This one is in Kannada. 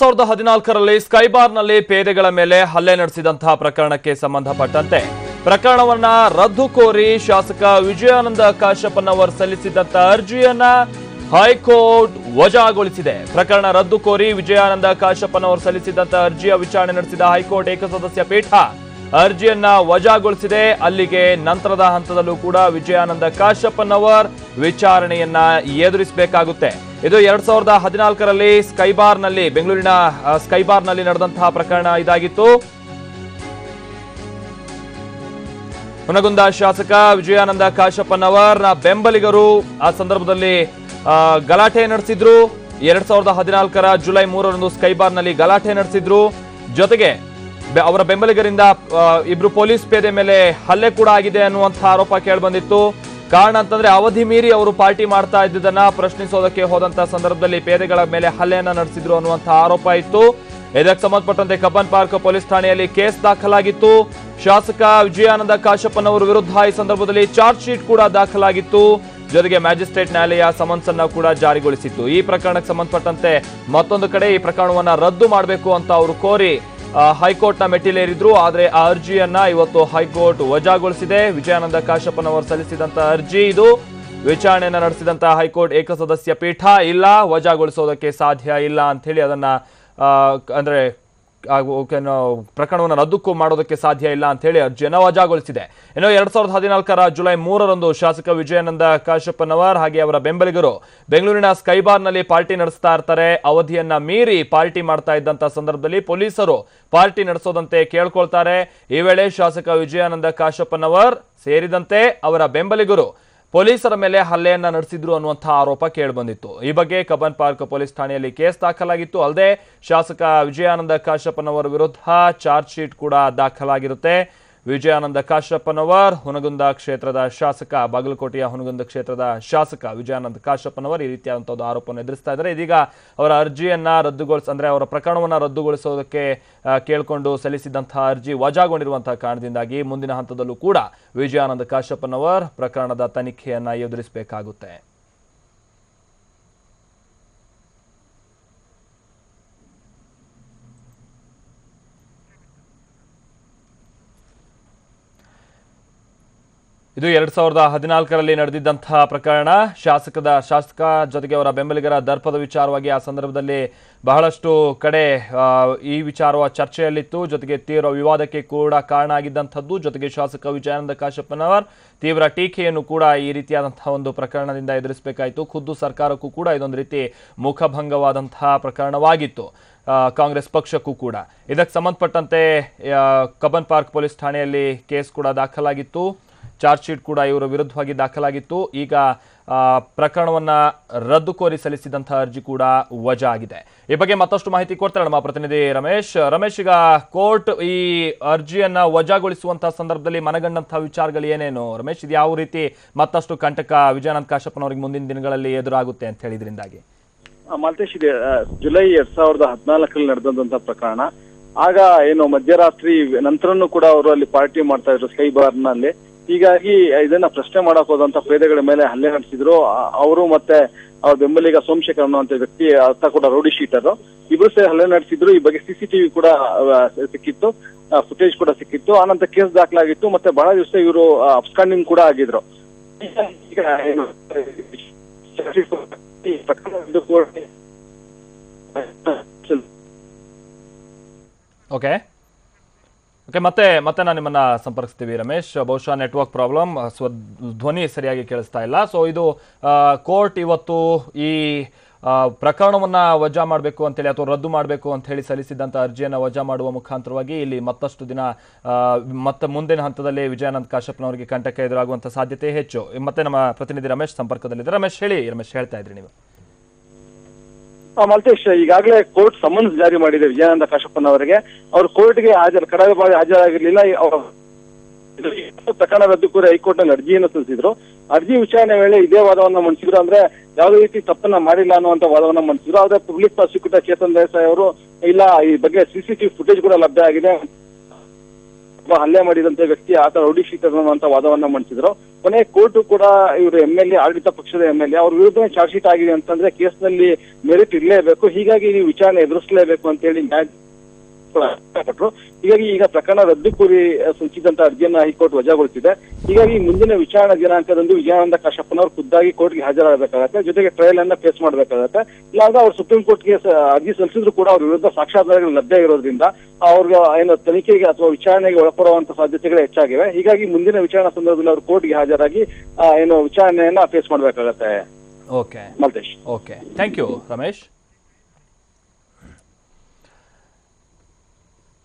2014ರಲ್ಲಿ ಸ್ಕೈಬಾರ್ನಲ್ಲಿ ಪೇದೆಗಳ ಮೇಲೆ ಹಲ್ಲೆ ನಡೆಸಿದಂತಹ ಪ್ರಕರಣಕ್ಕೆ ಸಂಬಂಧಪಟ್ಟಂತೆ ಪ್ರಕರಣವನ್ನ ರದ್ದು ಕೋರಿ ಶಾಸಕ ವಿಜಯಾನಂದ ಕಾಶಪ್ಪನವರು ಸಲ್ಲಿಸಿದಂತ ಅರ್ಜಿಯನ್ನ ಹೈಕೋರ್ಟ್ ವಜಾಗೊಳಿಸಿದೆ. ಪ್ರಕರಣ ರದ್ದು ಕೋರಿ ವಿಜಯಾನಂದ ಕಾಶಪ್ಪನವರು ಸಲ್ಲಿಸಿದಂತ ಅರ್ಜಿಯ ವಿಚಾರಣೆ ನಡೆಸಿದ ಹೈಕೋರ್ಟ್ ಏಕಸದಸ್ಯ ಪೀಠ ಅರ್ಜಿಯನ್ನ ವಜಾಗೊಳಿಸಿದೆ. ಅಲ್ಲಿಗೆ ನಂತರದ ಹಂತದಲ್ಲೂ ಕೂಡ ವಿಜಯಾನಂದ ಕಾಶಪ್ಪನವರ್ ವಿಚಾರಣೆಯನ್ನ ಎದುರಿಸಬೇಕಾಗುತ್ತೆ. ಇದು 2014ರಲ್ಲಿ ಸ್ಕೈಬಾರ್ನಲ್ಲಿ ಬೆಂಗಳೂರಿನ ಸ್ಕೈಬಾರ್ನಲ್ಲಿ ನಡೆದಂತಹ ಪ್ರಕರಣ ಇದಾಗಿತ್ತು. ಹುನಗುಂದ ಶಾಸಕ ವಿಜಯಾನಂದ ಕಾಶಪ್ಪನವರ್ನ ಬೆಂಬಲಿಗರು ಆ ಸಂದರ್ಭದಲ್ಲಿ ಗಲಾಟೆ ನಡೆಸಿದ್ರು. 2014ರ ಜುಲೈ 3ರಂದು ಸ್ಕೈಬಾರ್ನಲ್ಲಿ ಗಲಾಟೆ ನಡೆಸಿದ್ರು. ಜೊತೆಗೆ ಅವರ ಬೆಂಬಲಿಗರಿಂದ ಇಬ್ರು ಪೊಲೀಸ್ ಪೇದೆ ಮೇಲೆ ಹಲ್ಲೆ ಕೂಡ ಆಗಿದೆ ಅನ್ನುವಂತಹ ಆರೋಪ ಕೇಳಿಬಂದಿತ್ತು. ಕಾರಣ ಅಂತಂದ್ರೆ ಅವಧಿ ಮೀರಿ ಅವರು ಪಾರ್ಟಿ ಮಾಡ್ತಾ ಇದ್ದದನ್ನ ಪ್ರಶ್ನಿಸೋದಕ್ಕೆ ಹೋದಂತ ಸಂದರ್ಭದಲ್ಲಿ ಪೇದೆಗಳ ಮೇಲೆ ಹಲ್ಲೆಯನ್ನ ನಡೆಸಿದ್ರು ಅನ್ನುವಂತಹ ಆರೋಪ ಇತ್ತು. ಇದಕ್ಕೆ ಸಂಬಂಧಪಟ್ಟಂತೆ ಕಬ್ಬನ್ ಪಾರ್ಕ್ ಪೊಲೀಸ್ ಠಾಣೆಯಲ್ಲಿ ಕೇಸ್ ದಾಖಲಾಗಿತ್ತು. ಶಾಸಕ ವಿಜಯಾನಂದ ಕಾಶಪ್ಪನವರ ವಿರುದ್ಧ ಈ ಸಂದರ್ಭದಲ್ಲಿ ಚಾರ್ಜ್ ಶೀಟ್ ಕೂಡ ದಾಖಲಾಗಿತ್ತು. ಜೊತೆಗೆ ಮ್ಯಾಜಿಸ್ಟ್ರೇಟ್ ನ್ಯಾಯಾಲಯ ಸಮನ್ಸ್ ಅನ್ನ ಕೂಡ ಜಾರಿಗೊಳಿಸಿತ್ತು. ಈ ಪ್ರಕರಣಕ್ಕೆ ಸಂಬಂಧಪಟ್ಟಂತೆ ಮತ್ತೊಂದು ಕಡೆ ಈ ಪ್ರಕರಣವನ್ನ ರದ್ದು ಮಾಡಬೇಕು ಅಂತ ಅವರು ಕೋರಿ ಹೈಕೋರ್ಟ್ ನ ಮೆಟ್ಟಿಲೇರಿದ್ರು. ಆದ್ರೆ ಆ ಅರ್ಜಿಯನ್ನ ಇವತ್ತು ಹೈಕೋರ್ಟ್ ವಜಾಗೊಳಿಸಿದೆ. ವಿಜಯಾನಂದ ಕಾಶಪ್ಪನವರು ಸಲ್ಲಿಸಿದಂತ ಅರ್ಜಿ ಇದು. ವಿಚಾರಣೆಯನ್ನ ನಡೆಸಿದಂತ ಹೈಕೋರ್ಟ್ ಏಕಸದಸ್ಯ ಪೀಠ ಇಲ್ಲ, ವಜಾಗೊಳಿಸೋದಕ್ಕೆ ಸಾಧ್ಯ ಇಲ್ಲ ಅಂತ ಹೇಳಿ ಅದನ್ನ ಅಂದ್ರೆ ಪ್ರಕರಣವನ್ನು ರದ್ದು ಮಾಡೋದಕ್ಕೆ ಸಾಧ್ಯ ಇಲ್ಲ ಅಂತ ಹೇಳಿ ಅರ್ಜಿಯನ್ನು ವಜಾಗೊಳಿಸಿದೆ. ಇನ್ನು 2014ರ ಜುಲೈ 3ರಂದು ಶಾಸಕ ವಿಜಯಾನಂದ ಕಾಶಪ್ಪನವರ್ ಹಾಗೆ ಅವರ ಬೆಂಬಲಿಗರು ಬೆಂಗಳೂರಿನ ಸ್ಕೈಬಾರ್ನಲ್ಲಿ ಪಾರ್ಟಿ ನಡೆಸ್ತಾ ಇರ್ತಾರೆ. ಅವಧಿಯನ್ನ ಮೀರಿ ಪಾರ್ಟಿ ಮಾಡ್ತಾ ಇದ್ದಂತ ಸಂದರ್ಭದಲ್ಲಿ ಪೊಲೀಸರು ಪಾರ್ಟಿ ನಡೆಸೋದಂತೆ ಕೇಳ್ಕೊಳ್ತಾರೆ. ಈ ವೇಳೆ ಶಾಸಕ ವಿಜಯಾನಂದ ಕಾಶಪ್ಪನವರ್ ಸೇರಿದಂತೆ ಅವರ ಬೆಂಬಲಿಗರು ಪೊಲೀಸರ ಮೇಲೆ ಹಲ್ಲೆಯನ್ನ ನಡೆಸಿದ್ರು ಅನ್ನುವಂತಹ ಆರೋಪ ಕೇಳಿಬಂದಿತ್ತು. ಈ ಬಗ್ಗೆ ಕಬ್ಬನ್ ಪಾರ್ಕ್ ಪೊಲೀಸ್ ಠಾಣೆಯಲ್ಲಿ ಕೇಸ್ ದಾಖಲಾಗಿತ್ತು. ಅಲ್ಲದೆ ಶಾಸಕ ವಿಜಯಾನಂದ ಕಾಶಪ್ಪನವರ ವಿರುದ್ಧ ಚಾರ್ಜ್ ಶೀಟ್ ಕೂಡ ದಾಖಲಾಗಿರುತ್ತೆ. ವಿಜಯಾನಂದ ಕಾಶಪ್ಪನವರ್ ಹುನಗುಂದ ಕ್ಷೇತ್ರದ ಶಾಸಕ, ಬಾಗಲಕೋಟೆಯ ಹುನಗುಂದ ಕ್ಷೇತ್ರದ ಶಾಸಕ ವಿಜಯಾನಂದ ಕಾಶಪ್ಪನವರ್ ಈ ರೀತಿಯಾದಂತಹ ಆರೋಪವನ್ನು ಎದುರಿಸ್ತಾ ಇದ್ದಾರೆ. ಇದೀಗ ಅವರ ಅರ್ಜಿಯನ್ನ ಅಂದ್ರೆ ಅವರ ಪ್ರಕರಣವನ್ನ ರದ್ದುಗೊಳಿಸೋದಕ್ಕೆ ಕೇಳಿಕೊಂಡು ಸಲ್ಲಿಸಿದಂತಹ ಅರ್ಜಿ ವಜಾಗೊಂಡಿರುವಂತಹ ಕಾರಣದಿಂದಾಗಿ ಮುಂದಿನ ಹಂತದಲ್ಲೂ ಕೂಡ ವಿಜಯಾನಂದ ಕಾಶಪ್ಪನವರ್ ಪ್ರಕರಣದ ತನಿಖೆಯನ್ನ ಎದುರಿಸಬೇಕಾಗುತ್ತೆ. ಇದು 2014ರಲ್ಲಿ ನಡೆದಿದ್ದಂತಹ ಪ್ರಕರಣ. ಶಾಸಕ ಜೊತೆಗೆ ಅವರ ಬೆಂಬಲಿಗರ ದರ್ಪದ ವಿಚಾರವಾಗಿ ಆ ಸಂದರ್ಭದಲ್ಲಿ ಬಹಳಷ್ಟು ಕಡೆ ಈ ವಿಚಾರ ಚರ್ಚೆಯಲ್ಲಿತ್ತು. ಜೊತೆಗೆ ತೀವ್ರ ವಿವಾದಕ್ಕೆ ಕೂಡ ಕಾರಣ ಆಗಿದ್ದಂಥದ್ದು. ಜೊತೆಗೆ ಶಾಸಕ ವಿಜಯಾನಂದ ಕಾಶಪ್ಪನವರ್ ತೀವ್ರ ಟೀಕೆಯನ್ನು ಕೂಡ ಈ ರೀತಿಯಾದಂತಹ ಒಂದು ಪ್ರಕರಣದಿಂದ ಎದುರಿಸಬೇಕಾಯಿತು. ಖುದ್ದು ಸರ್ಕಾರಕ್ಕೂ ಕೂಡ ಇದೊಂದು ರೀತಿ ಮುಖಭಂಗವಾದಂತಹ ಪ್ರಕರಣವಾಗಿತ್ತು, ಕಾಂಗ್ರೆಸ್ ಪಕ್ಷಕ್ಕೂ ಕೂಡ. ಇದಕ್ಕೆ ಸಂಬಂಧಪಟ್ಟಂತೆ ಕಬ್ಬನ್ ಪಾರ್ಕ್ ಪೊಲೀಸ್ ಠಾಣೆಯಲ್ಲಿ ಕೇಸ್ ಕೂಡ ದಾಖಲಾಗಿತ್ತು. ಚಾರ್ಜ್ ಶೀಟ್ ಕೂಡ ಇವರ ವಿರುದ್ಧವಾಗಿ ದಾಖಲಾಗಿತ್ತು. ಈಗ ಪ್ರಕರಣವನ್ನ ರದ್ದು ಕೋರಿ ಸಲ್ಲಿಸಿದಂತಹ ಅರ್ಜಿ ಕೂಡ ವಜಾ ಆಗಿದೆ. ಈ ಬಗ್ಗೆ ಮತ್ತಷ್ಟು ಮಾಹಿತಿ ಕೊಡ್ತಾರೆ ನಮ್ಮ ಪ್ರತಿನಿಧಿ ರಮೇಶ್, ಈಗ ಕೋರ್ಟ್ ಈ ಅರ್ಜಿಯನ್ನ ವಜಾಗೊಳಿಸುವಂತಹ ಸಂದರ್ಭದಲ್ಲಿ ಮನಗಂಡಂತಹ ವಿಚಾರಗಳು ಏನೇನು ರಮೇಶ್? ಇದು ಯಾವ ರೀತಿ ಮತ್ತಷ್ಟು ಕಂಟಕ ವಿಜಯಾನಂದ ಕಾಶಪ್ಪನವರಿಗೆ ಮುಂದಿನ ದಿನಗಳಲ್ಲಿ ಎದುರಾಗುತ್ತೆ ಅಂತ ಹೇಳಿದ್ರಿಂದಾಗಿ? ಮಾಲ್ತೇಶ್, ಇದೆ ಜುಲೈ 2014ರಲ್ಲಿ ನಡೆದಂತಹ ಪ್ರಕರಣ. ಆಗ ಏನು ಮಧ್ಯರಾತ್ರಿ ನಂತರನೂ ಕೂಡ ಅವರು ಅಲ್ಲಿ ಪಾರ್ಟಿ ಮಾಡ್ತಾ ಇದ್ರು ಸ್ಕೈಬಾರ್ನಲ್ಲಿ. ಹೀಗಾಗಿ ಇದನ್ನ ಪ್ರಶ್ನೆ ಮಾಡಕ್ ಹೋದಂತ ಪೇದೆಗಳ ಮೇಲೆ ಹಲ್ಲೆ ನಡೆಸಿದ್ರು. ಅವರು ಮತ್ತೆ ಅವ್ರ ಬೆಂಬಲಿಗ ಸೋಮಶೇಖರ್ ಅನ್ನುವಂತ ವ್ಯಕ್ತಿ ಅರ್ಥ ಕೂಡ ರೌಡಿ ಶೀಟರ್, ಇಬ್ರು ಸೇರಿ ಹಲ್ಲೆ ನಡೆಸಿದ್ರು. ಈ ಬಗ್ಗೆ ಸಿಸಿಟಿವಿ ಕೂಡ ಸಿಕ್ಕಿತ್ತು, ಫುಟೇಜ್ ಕೂಡ ಸಿಕ್ಕಿತ್ತು. ಆನಂತರ ಕೇಸ್ ದಾಖಲಾಗಿತ್ತು. ಮತ್ತೆ ಬಹಳ ದಿವಸ ಇವರು ಅಬ್ಸ್ಕಾಂಡಿಂಗ್ ಕೂಡ ಆಗಿದ್ರು. ಈಗ ಏನು ಓಕೆ ಮತ್ತೆ ನಾನು ನಿಮ್ಮನ್ನ ಸಂಪರ್ಕಿಸ್ತೀವಿ ರಮೇಶ್. ಬಹುಶಃ ನೆಟ್ವರ್ಕ್ ಪ್ರಾಬ್ಲಮ್, ಧ್ವನಿ ಸರಿಯಾಗಿ ಕೇಳಿಸ್ತಾ ಇಲ್ಲ. ಸೊ ಇದು ಕೋರ್ಟ್ ಇವತ್ತು ಈ ಪ್ರಕರಣವನ್ನ ವಜಾ ಮಾಡಬೇಕು ಅಂತೇಳಿ ಅಥವಾ ರದ್ದು ಮಾಡಬೇಕು ಅಂತ ಹೇಳಿ ಸಲ್ಲಿಸಿದಂತ ಅರ್ಜಿಯನ್ನ ವಜಾ ಮಾಡುವ ಮುಖಾಂತರವಾಗಿ ಇಲ್ಲಿ ಮತ್ತಷ್ಟು ದಿನ ಮತ್ತೆ ಮುಂದಿನ ಹಂತದಲ್ಲಿ ವಿಜಯಾನಂದ ಕಾಶಪ್ಪನವರಿಗೆ ಕಂಟಕ ಎದುರಾಗುವಂತ ಸಾಧ್ಯತೆ ಹೆಚ್ಚು. ಮತ್ತೆ ನಮ್ಮ ಪ್ರತಿನಿಧಿ ರಮೇಶ್ ಸಂಪರ್ಕದಲ್ಲಿದ್ದಾರೆ. ರಮೇಶ್ ಹೇಳ್ತಾ ಇದ್ರಿ ನೀವು. ಮಾಲ್ತೇಶ್, ಈಗಾಗಲೇ ಕೋರ್ಟ್ ಸಮನ್ಸ್ ಜಾರಿ ಮಾಡಿದೆ ವಿಜಯಾನಂದ ಕಾಶಪ್ಪನವರಿಗೆ. ಅವರು ಕೋರ್ಟ್ಗೆ ಕಡಾಯವಾಗಿ ಹಾಜರಾಗಿರ್ಲಿಲ್ಲ. ಪ್ರಕರಣ ರದ್ದು ಕೋರಿ ಹೈಕೋರ್ಟ್ ನಲ್ಲಿ ಅರ್ಜಿಯನ್ನು ಸಲ್ಲಿಸಿದ್ರು. ಅರ್ಜಿ ವಿಚಾರಣೆ ವೇಳೆ ಇದೇ ವಾದವನ್ನ ಮಂಡಿಸಿದ್ರು. ಅಂದ್ರೆ ಯಾವುದೇ ರೀತಿ ತಪ್ಪನ್ನ ಮಾಡಿಲ್ಲ ಅನ್ನುವಂತ ವಾದವನ್ನ ಮಂಡಿಸಿದ್ರು. ಆದ್ರೆ ಪಬ್ಲಿಕ್ ಪ್ರಾಸಿಕ್ಯೂಟರ್ ಚೇತನ್ ದೇಸಾಯಿ ಅವರು ಇಲ್ಲ, ಈ ಬಗ್ಗೆ ಸಿಸಿಟಿವಿ ಫುಟೇಜ್ ಕೂಡ ಲಭ್ಯ ಆಗಿದೆ, ಹಲ್ಲೆ ಮಾಡಿದಂತ ವ್ಯಕ್ತಿ ಆತ ರೌಡಿ ಶೀಟರ್ ಅನ್ನುವಂತ ವಾದವನ್ನ ಮಂಡಿಸಿದ್ರು. ಕೊನೆ ಕೋರ್ಟ್ ಕೂಡ ಇವರು MLA ಆಡಳಿತ ಪಕ್ಷದ MLA ಅವ್ರ ವಿರುದ್ಧ ಚಾರ್ಜ್ ಶೀಟ್ ಆಗಿದೆ ಅಂತಂದ್ರೆ ಕೇಸ್ನಲ್ಲಿ ಮೆರಿಟ್ ಇರಲೇಬೇಕು, ಹೀಗಾಗಿ ನೀವು ವಿಚಾರಣೆ ಎದುರಿಸಲೇಬೇಕು ಅಂತ ಹೇಳಿ ನ್ಯಾಯಪಟ್ಟರು. ಹೀಗಾಗಿ ಈಗ ಪ್ರಕರಣ ರದ್ದು ಕೋರಿ ಸೂಚಿಸಿದಂತ ಅರ್ಜಿಯನ್ನ ಹೈಕೋರ್ಟ್ ವಜಾಗೊಳಿಸಿದೆ. ಹೀಗಾಗಿ ಮುಂದಿನ ವಿಚಾರಣಾ ದಿನಾಂಕದಂದು ವಿಜಯಾನಂದ ಕಾಶಪ್ಪನವರು ಖುದ್ದಾಗಿ ಕೋರ್ಟ್ಗೆ ಹಾಜರಾಗಬೇಕಾಗತ್ತೆ, ಜೊತೆಗೆ ಟ್ರಯಲ್ ಅನ್ನ ಫೇಸ್ ಮಾಡಬೇಕಾಗತ್ತೆ. ಇಲ್ಲಾಂದ್ರೆ ಅವ್ರು ಸುಪ್ರೀಂ ಕೋರ್ಟ್ಗೆ ಅರ್ಜಿ ಸಲ್ಲಿಸಿದ್ರು ಕೂಡ ಅವ್ರ ವಿರುದ್ಧ ಸಾಕ್ಷ್ಯಾಧಾರಗಳು ಲಭ್ಯ ಇರೋದ್ರಿಂದ ಅವ್ರಿಗೆ ಏನು ತನಿಖೆಗೆ ಅಥವಾ ವಿಚಾರಣೆಗೆ ಒಳಪಡುವಂತ ಸಾಧ್ಯತೆಗಳು ಹೆಚ್ಚಾಗಿವೆ. ಹೀಗಾಗಿ ಮುಂದಿನ ವಿಚಾರಣಾ ಸಂದರ್ಭದಲ್ಲಿ ಅವರು ಕೋರ್ಟ್ಗೆ ಹಾಜರಾಗಿ ಏನು ವಿಚಾರಣೆಯನ್ನ ಫೇಸ್ ಮಾಡಬೇಕಾಗತ್ತೆ. Okay Maltesh. Okay, thank you Ramesh.